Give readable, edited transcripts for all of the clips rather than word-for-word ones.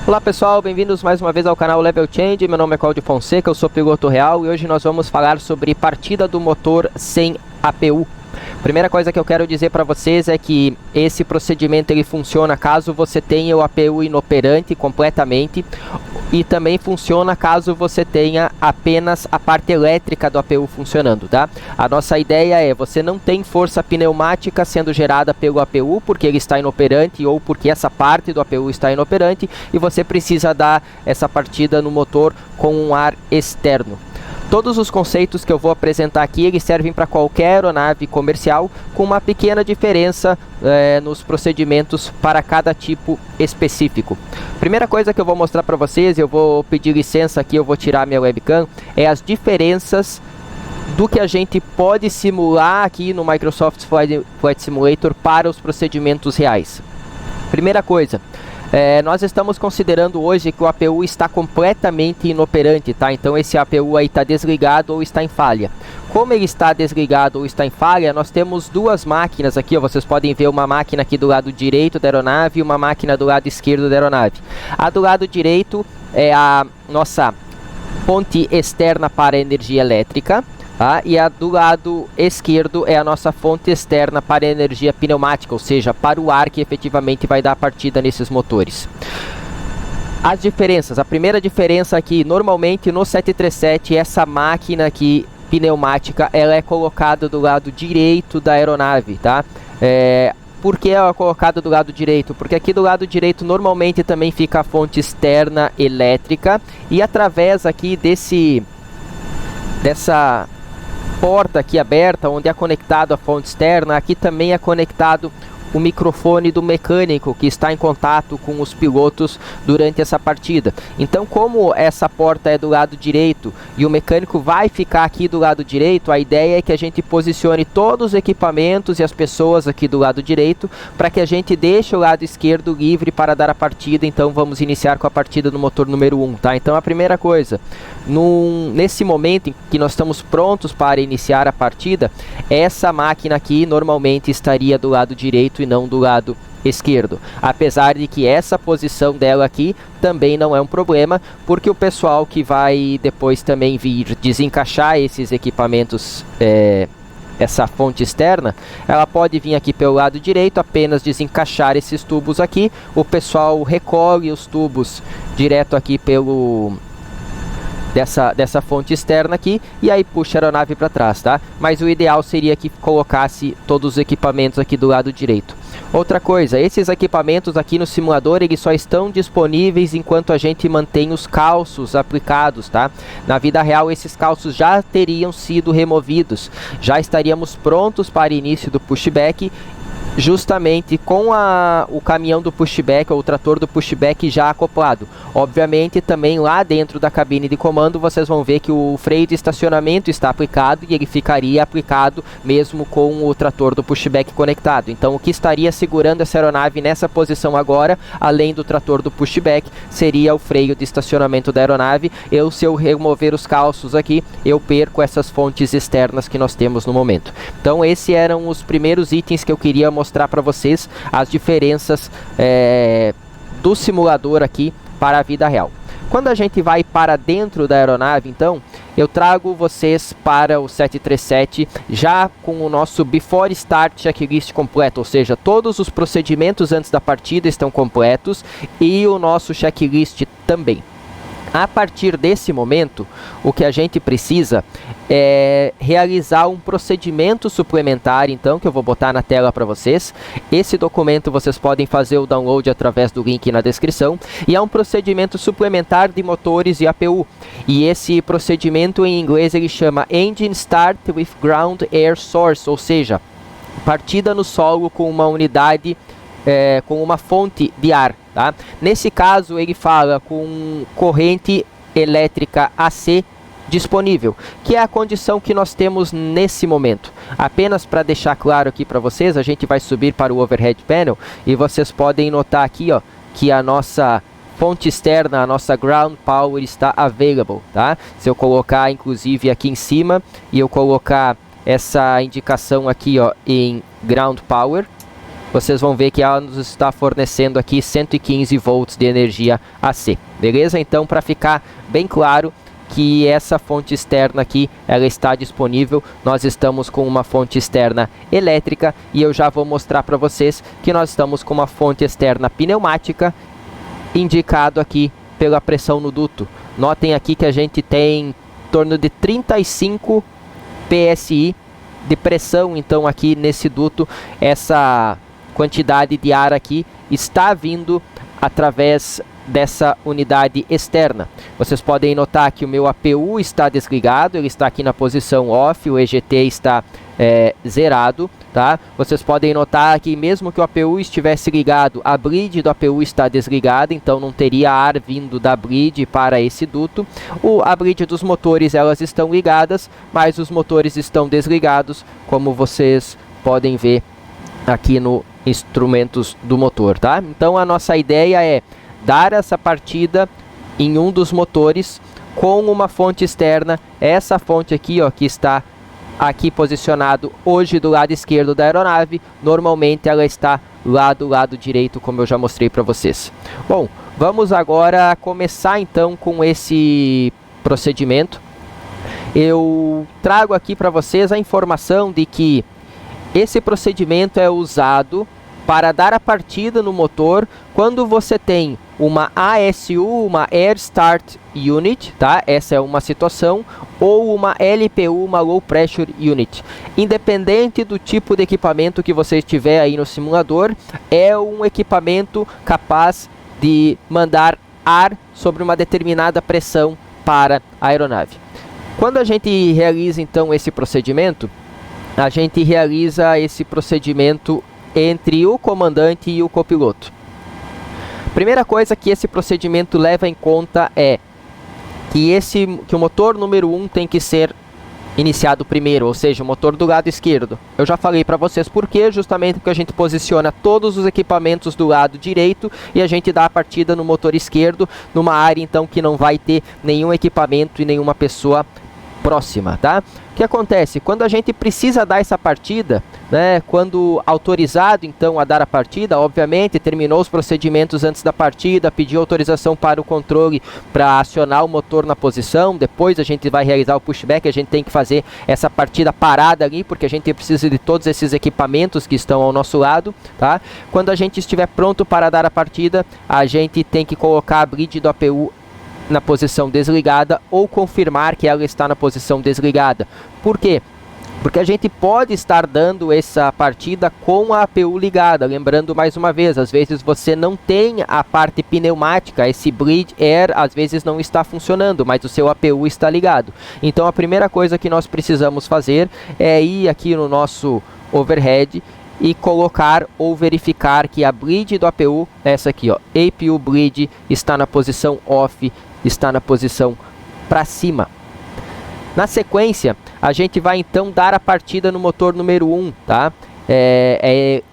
Olá pessoal, bem-vindos mais uma vez ao canal Level Change. Meu nome é Claudio Fonseca, eu sou piloto real e hoje nós vamos falar sobre partida do motor sem APU. Primeira coisa que eu quero dizer para vocês é que esse procedimento ele funciona caso você tenha o APU inoperante completamente e também funciona caso você tenha apenas a parte elétrica do APU funcionando, tá? A nossa ideia é, você não tem força pneumática sendo gerada pelo APU porque ele está inoperante ou porque essa parte do APU está inoperante e você precisa dar essa partida no motor com um ar externo. Todos os conceitos que eu vou apresentar aqui, eles servem para qualquer aeronave comercial, com uma pequena diferença nos procedimentos para cada tipo específico. Primeira coisa que eu vou mostrar para vocês, eu vou pedir licença aqui, eu vou tirar minha webcam, é as diferenças do que a gente pode simular aqui no Microsoft Flight Simulator para os procedimentos reais. Primeira coisa, nós estamos considerando hoje que o APU está completamente inoperante, tá? Então esse APU aí está desligado ou está em falha. Como ele está desligado ou está em falha, nós temos duas máquinas aqui, ó, vocês podem ver uma máquina aqui do lado direito da aeronave e uma máquina do lado esquerdo da aeronave. A do lado direito é a nossa fonte externa para energia elétrica. Tá? E a do lado esquerdo é a nossa fonte externa para energia pneumática, ou seja, para o ar que efetivamente vai dar a partida nesses motores. As diferenças, a primeira diferença aqui, normalmente no 737, essa máquina aqui pneumática, ela é colocada do lado direito da aeronave, tá? Por que ela é colocada do lado direito? Porque aqui do lado direito normalmente também fica a fonte externa elétrica e através aqui dessa porta aqui aberta, onde é conectado a fonte externa, aqui também é conectado o microfone do mecânico que está em contato com os pilotos durante essa partida. Então, como essa porta é do lado direito e o mecânico vai ficar aqui do lado direito, a ideia é que a gente posicione todos os equipamentos e as pessoas aqui do lado direito para que a gente deixe o lado esquerdo livre para dar a partida. Então vamos iniciar com a partida do motor número 1, tá? Então a primeira coisa, nesse momento em que nós estamos prontos para iniciar a partida, essa máquina aqui normalmente estaria do lado direito e não do lado esquerdo, apesar de que essa posição dela aqui também não é um problema, porque o pessoal que vai depois também vir desencaixar esses equipamentos, essa fonte externa, ela pode vir aqui pelo lado direito, apenas desencaixar esses tubos aqui, o pessoal recolhe os tubos direto aqui dessa fonte externa aqui, e aí puxa a aeronave para trás, tá? Mas o ideal seria que colocasse todos os equipamentos aqui do lado direito. Outra coisa, esses equipamentos aqui no simulador, eles só estão disponíveis enquanto a gente mantém os calços aplicados, tá? Na vida real, esses calços já teriam sido removidos, já estaríamos prontos para o início do pushback, justamente com o caminhão do pushback ou o trator do pushback já acoplado. Obviamente também lá dentro da cabine de comando vocês vão ver que o freio de estacionamento está aplicado e ele ficaria aplicado mesmo com o trator do pushback conectado. Então o que estaria segurando essa aeronave nessa posição agora, além do trator do pushback, seria o freio de estacionamento da aeronave. Se eu remover os calços aqui, eu perco essas fontes externas que nós temos no momento. Então esses eram os primeiros itens que eu queria mostrar para vocês, as diferenças do simulador aqui para a vida real. Quando a gente vai para dentro da aeronave, então, eu trago vocês para o 737 já com o nosso Before Start Checklist completo, ou seja, todos os procedimentos antes da partida estão completos e o nosso checklist também. A partir desse momento, o que a gente precisa é realizar um procedimento suplementar, então, que eu vou botar na tela para vocês. Esse documento vocês podem fazer o download através do link na descrição, e é um procedimento suplementar de motores e APU. E esse procedimento em inglês ele chama Engine Start with Ground Air Source, ou seja, partida no solo com uma unidade, com uma fonte de ar. Tá? Nesse caso ele fala com corrente elétrica AC disponível, que é a condição que nós temos nesse momento. Apenas para deixar claro aqui para vocês, a gente vai subir para o overhead panel e vocês podem notar aqui, ó, que a nossa fonte externa, a nossa ground power está available, tá? Se eu colocar inclusive aqui em cima e eu colocar essa indicação aqui, ó, em ground power, vocês vão ver que ela nos está fornecendo aqui 115 volts de energia AC, beleza? Então, para ficar bem claro que essa fonte externa aqui, ela está disponível, nós estamos com uma fonte externa elétrica e eu já vou mostrar para vocês que nós estamos com uma fonte externa pneumática, indicado aqui pela pressão no duto. Notem aqui que a gente tem em torno de 35 PSI de pressão, então aqui nesse duto, essa quantidade de ar aqui está vindo através dessa unidade externa. Vocês podem notar que o meu APU está desligado, ele está aqui na posição off, o EGT está zerado, tá? Vocês podem notar que mesmo que o APU estivesse ligado, a bridge do APU está desligada, então não teria ar vindo da bridge para esse duto. A bridge dos motores, elas estão ligadas, mas os motores estão desligados, como vocês podem ver aqui no instrumentos do motor, tá? Então a nossa ideia é dar essa partida em um dos motores com uma fonte externa, essa fonte aqui, ó, que está aqui posicionado hoje do lado esquerdo da aeronave, normalmente ela está lá do lado direito, como eu já mostrei para vocês. Bom, vamos agora começar então com esse procedimento. Eu trago aqui para vocês a informação de que esse procedimento é usado para dar a partida no motor quando você tem uma ASU, uma Air Start Unit, tá? Essa é uma situação, ou uma LPU, uma Low Pressure Unit. Independente do tipo de equipamento que você tiver aí no simulador, é um equipamento capaz de mandar ar sobre uma determinada pressão para a aeronave. Quando a gente realiza então esse procedimento, a gente realiza esse procedimento entre o comandante e o copiloto. Primeira coisa que esse procedimento leva em conta é que o motor número 1 tem que ser iniciado primeiro, ou seja, o motor do lado esquerdo. Eu já falei para vocês por quê, justamente porque a gente posiciona todos os equipamentos do lado direito e a gente dá a partida no motor esquerdo, numa área então que não vai ter nenhum equipamento e nenhuma pessoa próxima, tá? O que acontece? Quando a gente precisa dar essa partida, né, quando autorizado então a dar a partida, obviamente terminou os procedimentos antes da partida, pediu autorização para o controle para acionar o motor na posição, depois a gente vai realizar o pushback, a gente tem que fazer essa partida parada ali, porque a gente precisa de todos esses equipamentos que estão ao nosso lado, tá? Quando a gente estiver pronto para dar a partida, a gente tem que colocar a bridge do APU na posição desligada ou confirmar que ela está na posição desligada. Por quê? Porque a gente pode estar dando essa partida com a APU ligada. Lembrando mais uma vez, às vezes você não tem a parte pneumática, esse bleed air às vezes não está funcionando, mas o seu APU está ligado. Então a primeira coisa que nós precisamos fazer é ir aqui no nosso overhead e colocar ou verificar que a bleed do APU, essa aqui, ó, APU bleed, está na posição off, está na posição para cima. Na sequência, a gente vai então dar a partida no motor número 1, tá?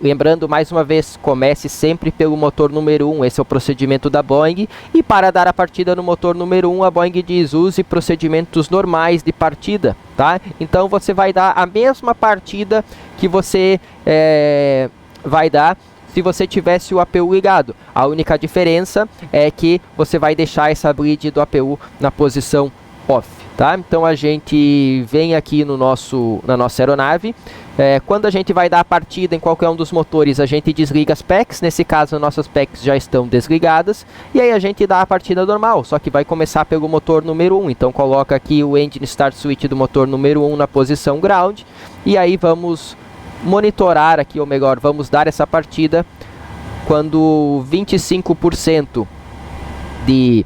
Lembrando mais uma vez, comece sempre pelo motor número 1, esse é o procedimento da Boeing, e para dar a partida no motor número 1, a Boeing diz, use procedimentos normais de partida, tá? Então você vai dar a mesma partida que você vai dar se você tivesse o APU ligado. A única diferença é que você vai deixar essa bleed do APU na posição off, tá? Então a gente vem aqui na nossa aeronave. Quando a gente vai dar a partida em qualquer um dos motores, a gente desliga as PECs. Nesse caso, nossas PECs já estão desligadas. E aí a gente dá a partida normal, só que vai começar pelo motor número 1. Então coloca aqui o Engine Start Switch do motor número 1 na posição ground. E aí vamos monitorar aqui, ou melhor, vamos dar essa partida quando 25% de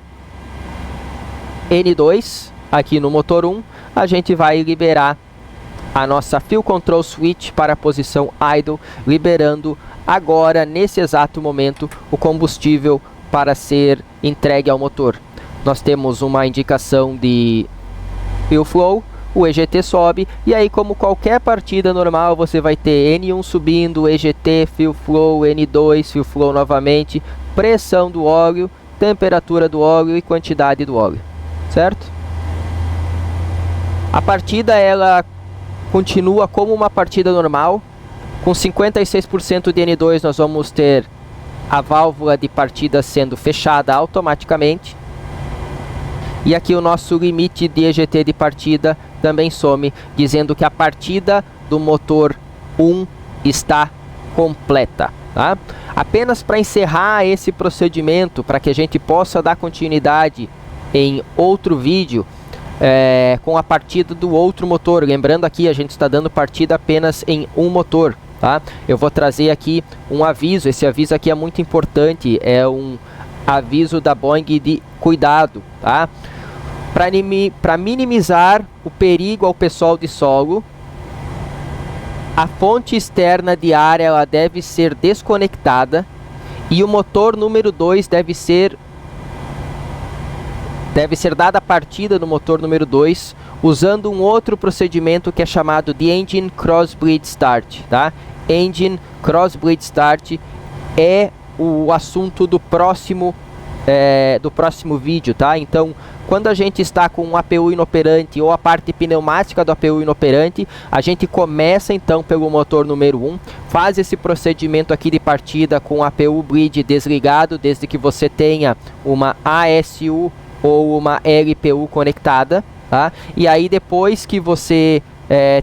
N2 aqui no motor 1, a gente vai liberar a nossa Fuel Control Switch para a posição idle, liberando agora, nesse exato momento, o combustível para ser entregue ao motor. Nós temos uma indicação de Fuel Flow, o EGT sobe, e aí como qualquer partida normal, você vai ter N1 subindo, EGT, Fuel Flow, N2, Fuel Flow novamente, pressão do óleo, temperatura do óleo e quantidade do óleo, certo? A partida ela continua como uma partida normal, Com 56% de N2 nós vamos ter a válvula de partida sendo fechada automaticamente. E aqui o nosso limite de EGT de partida também some, dizendo que a partida do motor 1 está completa. Tá? Apenas para encerrar esse procedimento, para que a gente possa dar continuidade em outro vídeo, com a partida do outro motor. Lembrando aqui, a gente está dando partida apenas em um motor. Tá? Eu vou trazer aqui um aviso. Esse aviso aqui é muito importante. É um aviso da Boeing de cuidado. Tá? Para minimizar o perigo ao pessoal de solo, a fonte externa de ar ela deve ser desconectada e o motor número 2 deve ser dada a partida no motor número 2 usando um outro procedimento que é chamado de Engine Crossbleed Start. Tá? Engine Crossbleed Start é o assunto do próximo vídeo. Tá? Então, quando a gente está com um APU inoperante ou a parte pneumática do APU inoperante, a gente começa então pelo motor número 1, faz esse procedimento aqui de partida com o APU bleed desligado, desde que você tenha uma ASU ou uma LPU conectada. Tá? E aí depois que você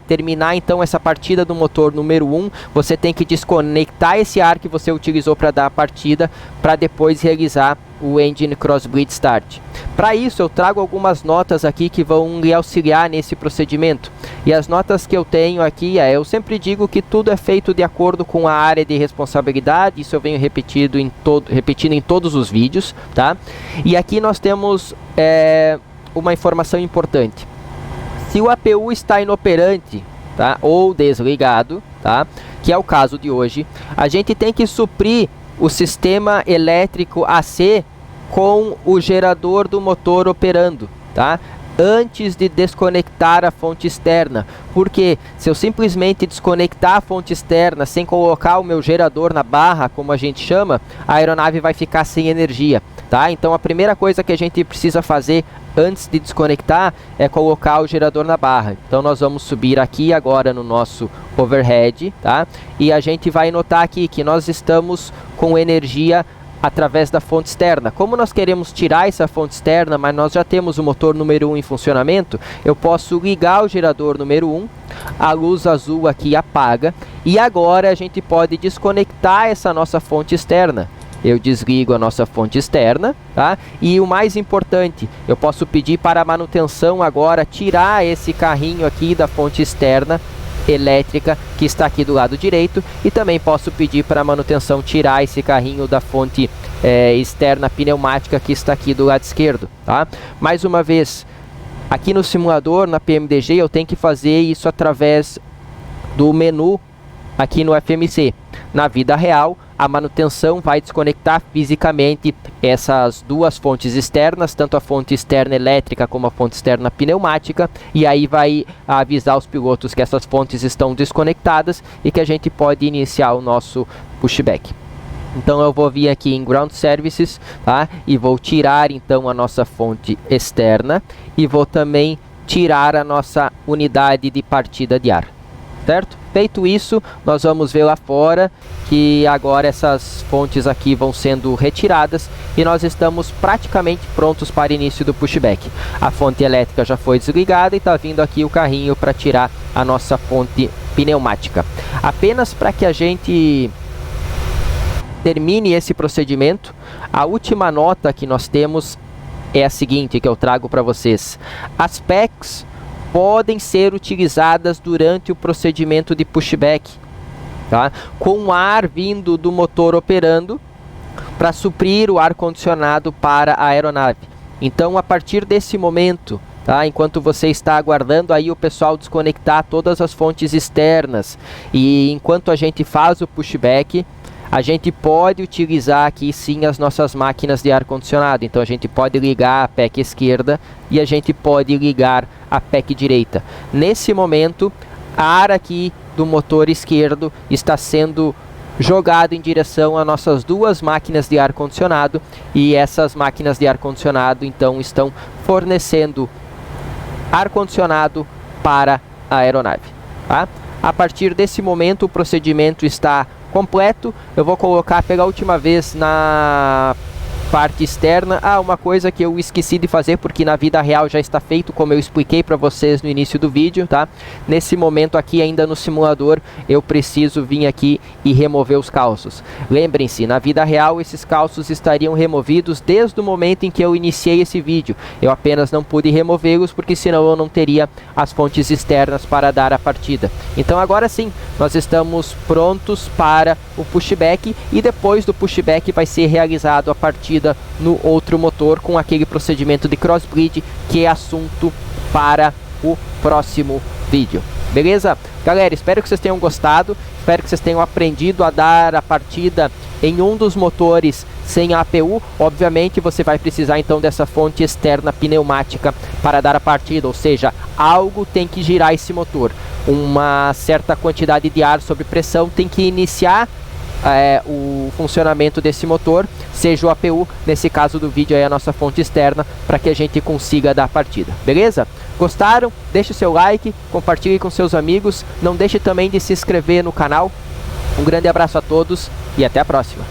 terminar então essa partida do motor número 1, você tem que desconectar esse ar que você utilizou para dar a partida, para depois realizar o Engine Crossbleed Start. Para isso eu trago algumas notas aqui que vão lhe auxiliar nesse procedimento. E as notas que eu tenho aqui eu sempre digo que tudo é feito de acordo com a área de responsabilidade. Isso eu venho repetindo em todos os vídeos. Tá? E aqui nós temos uma informação importante. Se o APU está inoperante, tá, ou desligado, tá, que é o caso de hoje, a gente tem que suprir o sistema elétrico AC com o gerador do motor operando, tá, antes de desconectar a fonte externa. Porque se eu simplesmente desconectar a fonte externa sem colocar o meu gerador na barra, como a gente chama, a aeronave vai ficar sem energia. Tá? Então a primeira coisa que a gente precisa fazer antes de desconectar é colocar o gerador na barra. Então nós vamos subir aqui agora no nosso overhead, tá? E a gente vai notar aqui que nós estamos com energia através da fonte externa. Como nós queremos tirar essa fonte externa, mas nós já temos o motor número 1 em funcionamento, eu posso ligar o gerador número 1, a luz azul aqui apaga, e agora a gente pode desconectar essa nossa fonte externa. Eu desligo a nossa fonte externa, tá? E o mais importante, eu posso pedir para a manutenção agora tirar esse carrinho aqui da fonte externa elétrica que está aqui do lado direito, e também posso pedir para a manutenção tirar esse carrinho da fonte externa pneumática que está aqui do lado esquerdo. Tá? Mais uma vez, aqui no simulador, na PMDG, eu tenho que fazer isso através do menu aqui no FMC. Na vida real, a manutenção vai desconectar fisicamente essas duas fontes externas, tanto a fonte externa elétrica como a fonte externa pneumática, e aí vai avisar os pilotos que essas fontes estão desconectadas e que a gente pode iniciar o nosso pushback. Então eu vou vir aqui em Ground Services, tá? E vou tirar então a nossa fonte externa e vou também tirar a nossa unidade de partida de ar. Certo? Feito isso, nós vamos ver lá fora que agora essas fontes aqui vão sendo retiradas e nós estamos praticamente prontos para o início do pushback. A fonte elétrica já foi desligada e está vindo aqui o carrinho para tirar a nossa fonte pneumática. Apenas para que a gente termine esse procedimento, a última nota que nós temos é a seguinte, que eu trago para vocês. As PECs podem ser utilizadas durante o procedimento de pushback, tá? Com ar vindo do motor operando para suprir o ar-condicionado para a aeronave. Então, a partir desse momento, tá? Enquanto você está aguardando aí o pessoal desconectar todas as fontes externas e enquanto a gente faz o pushback, a gente pode utilizar aqui sim as nossas máquinas de ar-condicionado. Então a gente pode ligar a PEC esquerda e a gente pode ligar a PEC direita. Nesse momento, ar aqui do motor esquerdo está sendo jogado em direção a nossas duas máquinas de ar-condicionado, e essas máquinas de ar-condicionado então estão fornecendo ar-condicionado para a aeronave. Tá? A partir desse momento o procedimento está completo. Eu vou colocar pela última vez na parte externa. Uma coisa que eu esqueci de fazer, porque na vida real já está feito, como eu expliquei para vocês no início do vídeo, tá? Nesse momento aqui, ainda no simulador, eu preciso vir aqui e remover os calços. Lembrem-se, na vida real esses calços estariam removidos desde o momento em que eu iniciei esse vídeo. Eu apenas não pude removê-los porque senão eu não teria as fontes externas para dar a partida. Então agora sim, nós estamos prontos para o pushback, e depois do pushback vai ser realizado a partida no outro motor com aquele procedimento de crossbreed, que é assunto para o próximo vídeo. Beleza? Galera, espero que vocês tenham gostado, espero que vocês tenham aprendido a dar a partida em um dos motores sem a APU. Obviamente você vai precisar então dessa fonte externa pneumática para dar a partida, ou seja, algo tem que girar esse motor. Uma certa quantidade de ar sob pressão tem que iniciar o funcionamento desse motor, seja o APU, nesse caso do vídeo é a nossa fonte externa, para que a gente consiga dar a partida. Beleza? Gostaram? Deixe o seu like, compartilhe com seus amigos, não deixe também de se inscrever no canal. Um grande abraço a todos e até a próxima.